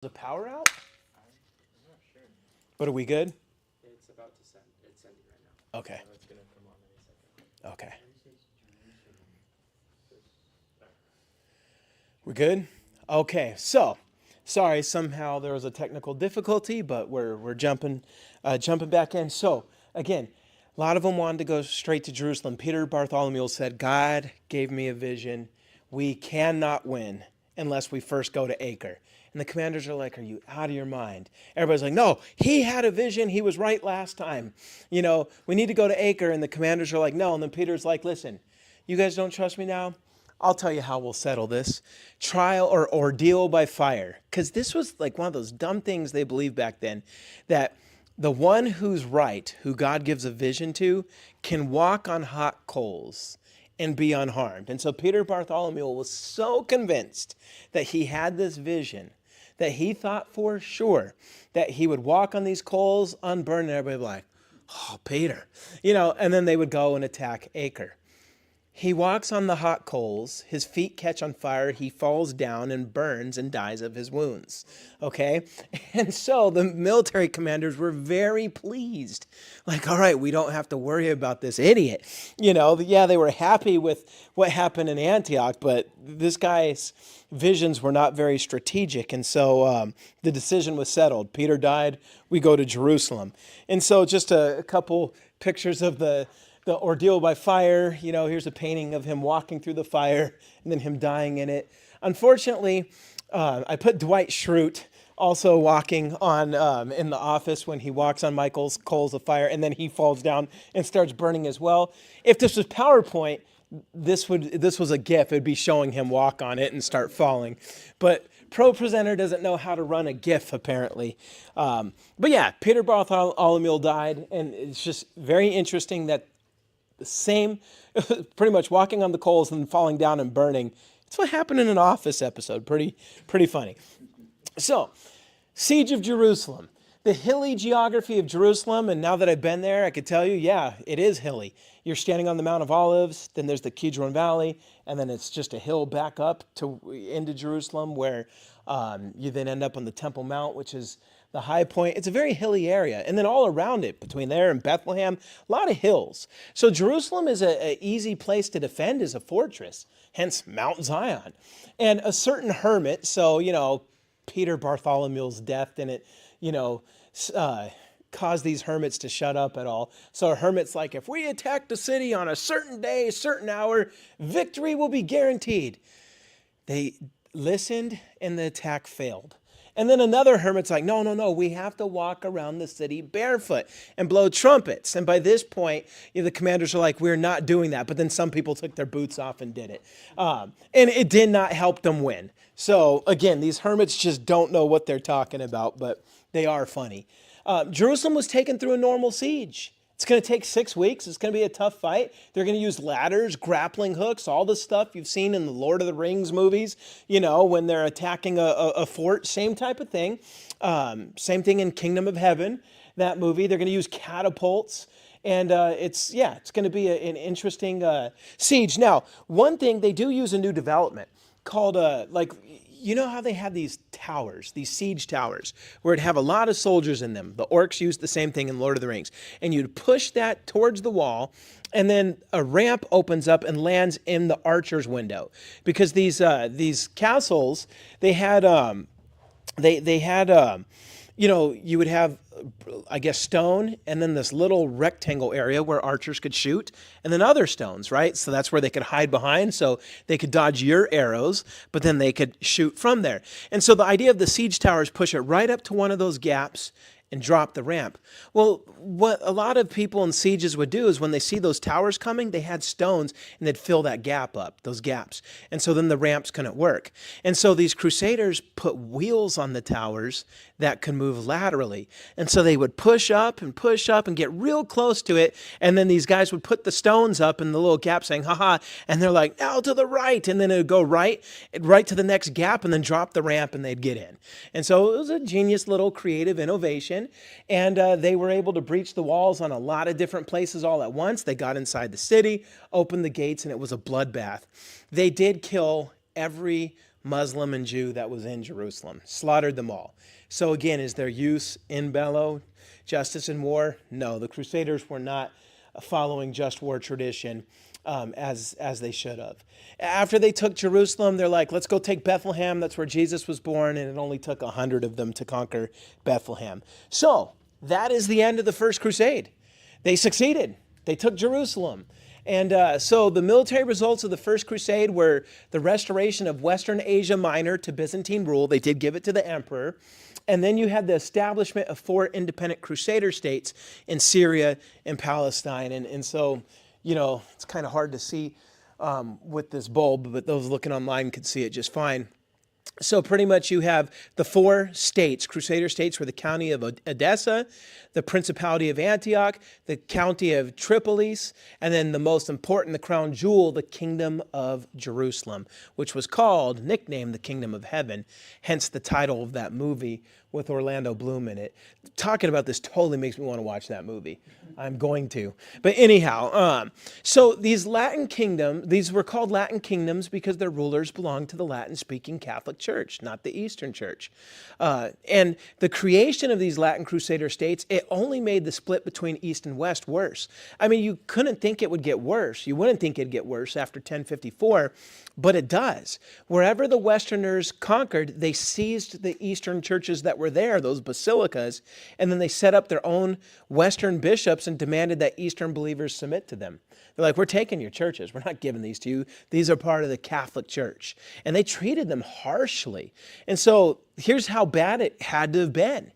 the power out? I'm not sure. But are we good? It's about to send. It's sending right now. Okay. So it's gonna come on any second. Okay. No. We're good? Okay. So, sorry, somehow there was a technical difficulty, but we're jumping back in. So, again, a lot of them wanted to go straight to Jerusalem. Peter Bartholomew said, God gave me a vision. We cannot win unless we first go to Acre. And the commanders are like, are you out of your mind? Everybody's like, no, he had a vision. He was right last time. You know, we need to go to Acre. And the commanders are like, no. And then Peter's like, listen, you guys don't trust me now? I'll tell you how we'll settle this. Trial or ordeal by fire. Because this was like one of those dumb things they believed back then, that the one who's right, who God gives a vision to, can walk on hot coals and be unharmed. And so Peter Bartholomew was so convinced that he had this vision that he thought for sure that he would walk on these coals unburned, and everybody would be like, oh, Peter. You know, and then they would go and attack Acre. He walks on the hot coals, his feet catch on fire, he falls down and burns and dies of his wounds. Okay? And so the military commanders were very pleased. Like, all right, we don't have to worry about this idiot. You know, yeah, they were happy with what happened in Antioch, but this guy's visions were not very strategic. And so the decision was settled. Peter died, we go to Jerusalem. And so just a couple pictures of the ordeal by fire. You know, here's a painting of him walking through the fire and then him dying in it. Unfortunately, I put Dwight Schrute also walking on in the office when he walks on Michael's coals of fire, and then he falls down and starts burning as well. If this was PowerPoint, this was a GIF. It'd be showing him walk on it and start falling. But Pro Presenter doesn't know how to run a GIF, apparently. But yeah, Peter Bartholomew died, and it's just very interesting that the same, pretty much walking on the coals and falling down and burning. It's what happened in an Office episode. Pretty funny. So, Siege of Jerusalem. The hilly geography of Jerusalem, and now that I've been there, I could tell you, yeah, it is hilly. You're standing on the Mount of Olives, then there's the Kidron Valley, and then it's just a hill back up into Jerusalem where you then end up on the Temple Mount, which is the high point. It's a very hilly area. And then all around it, between there and Bethlehem, a lot of hills. So Jerusalem is an easy place to defend as a fortress, hence Mount Zion. And a certain hermit, so, you know, Peter Bartholomew's death didn't, you know, cause these hermits to shut up at all. So a hermit's like, if we attack the city on a certain day, certain hour, victory will be guaranteed. They listened and the attack failed. And then another hermit's like, no, we have to walk around the city barefoot and blow trumpets. And by this point, you know, the commanders are like, we're not doing that. But then some people took their boots off and did it. And it did not help them win. So again, these hermits just don't know what they're talking about, but they are funny. Jerusalem was taken through a normal siege. It's going to take 6 weeks. It's going to be a tough fight. They're going to use ladders, grappling hooks, all the stuff you've seen in the Lord of the Rings movies, you know, when they're attacking a fort, same type of thing. Same thing in Kingdom of Heaven, that movie. They're going to use catapults. And it's going to be an interesting siege. Now, one thing, they do use a new development called, you know how they have these towers, these siege towers, where it'd have a lot of soldiers in them. The orcs used the same thing in Lord of the Rings. And you'd push that towards the wall, and then a ramp opens up and lands in the archer's window. Because these castles, they had, you know, you would have, I guess, stone, and then this little rectangle area where archers could shoot, and then other stones, right? So that's where they could hide behind, so they could dodge your arrows, but then they could shoot from there. And so the idea of the siege tower is push it right up to one of those gaps and drop the ramp. Well, what a lot of people in sieges would do is when they see those towers coming, they had stones and they'd fill that gap up, those gaps. And so then the ramps couldn't work. And so these crusaders put wheels on the towers that could move laterally. And so they would push up and get real close to it. And then these guys would put the stones up in the little gap saying, haha. And they're like, now to the right. And then it would go right to the next gap and then drop the ramp and they'd get in. And so it was a genius little creative innovation. And they were able to breach the walls on a lot of different places all at once. They got inside the city, opened the gates, and it was a bloodbath. They did kill every Muslim and Jew that was in Jerusalem. Slaughtered them all. So again, is there use in bello, justice in war? No, the Crusaders were not following just war tradition as they should have. After they took Jerusalem, they're like, let's go take Bethlehem. That's where Jesus was born, and it only took 100 of them to conquer Bethlehem. So that is the end of the First Crusade. They succeeded. They took Jerusalem. And so the military results of the First Crusade were the restoration of Western Asia Minor to Byzantine rule. They did give it to the emperor. And then you had the establishment of 4 independent Crusader states in Syria and Palestine. And so, you know, it's kind of hard to see with this bulb, but those looking online could see it just fine. So pretty much you have the 4 states, Crusader states, were the county of Edessa, the Principality of Antioch, the county of Tripolis, and then the most important, the crown jewel, the Kingdom of Jerusalem, which was nicknamed the Kingdom of Heaven, hence the title of that movie with Orlando Bloom in it. Talking about this totally makes me want to watch that movie. I'm going to. But anyhow, so these these were called Latin kingdoms because their rulers belonged to the Latin-speaking Catholic Church, not the Eastern Church. And the creation of these Latin Crusader states, it only made the split between East and West worse. I mean, you couldn't think it would get worse. You wouldn't think it'd get worse after 1054, but it does. Wherever the Westerners conquered, they seized the Eastern churches that were there, those basilicas, and then they set up their own Western bishops and demanded that Eastern believers submit to them. They're like, we're taking your churches. We're not giving these to you. These are part of the Catholic Church. And they treated them harshly. And so here's how bad it had to have been.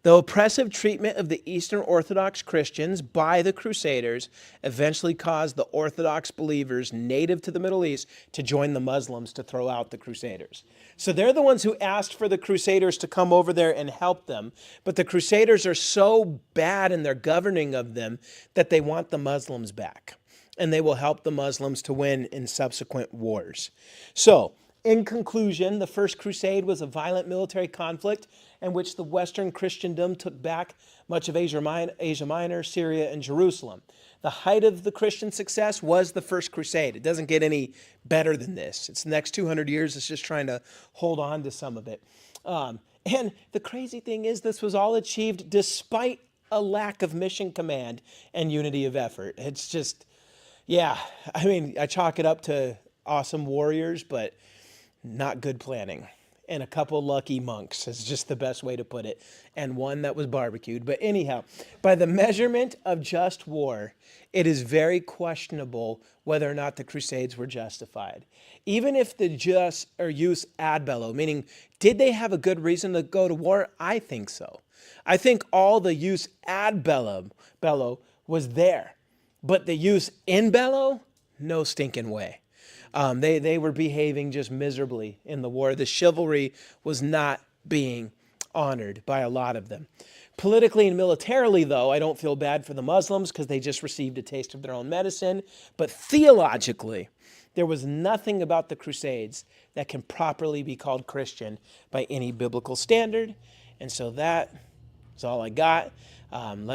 The oppressive treatment of the Eastern Orthodox Christians by the Crusaders eventually caused the Orthodox believers native to the Middle East to join the Muslims to throw out the Crusaders. So they're the ones who asked for the Crusaders to come over there and help them. But the Crusaders are so bad in their governing of them that they want the Muslims back. And they will help the Muslims to win in subsequent wars. So, in conclusion, the First Crusade was a violent military conflict in which the Western Christendom took back much of Asia Minor, Syria, and Jerusalem. The height of the Christian success was the First Crusade. It doesn't get any better than this. It's the next 200 years. It's just trying to hold on to some of it. And the crazy thing is this was all achieved despite a lack of mission command and unity of effort. It's just, yeah, I mean, I chalk it up to awesome warriors, but not good planning. And a couple lucky monks is just the best way to put it. And one that was barbecued. But anyhow, by the measurement of just war, it is very questionable whether or not the Crusades were justified. Even if the jus or jus ad bello, meaning did they have a good reason to go to war? I think so. I think all the jus ad bello was there. But the jus in bello, no stinking way. They were behaving just miserably in the war. The chivalry was not being honored by a lot of them. Politically and militarily, though, I don't feel bad for the Muslims because they just received a taste of their own medicine. But theologically, there was nothing about the Crusades that can properly be called Christian by any biblical standard. And so that is all I got.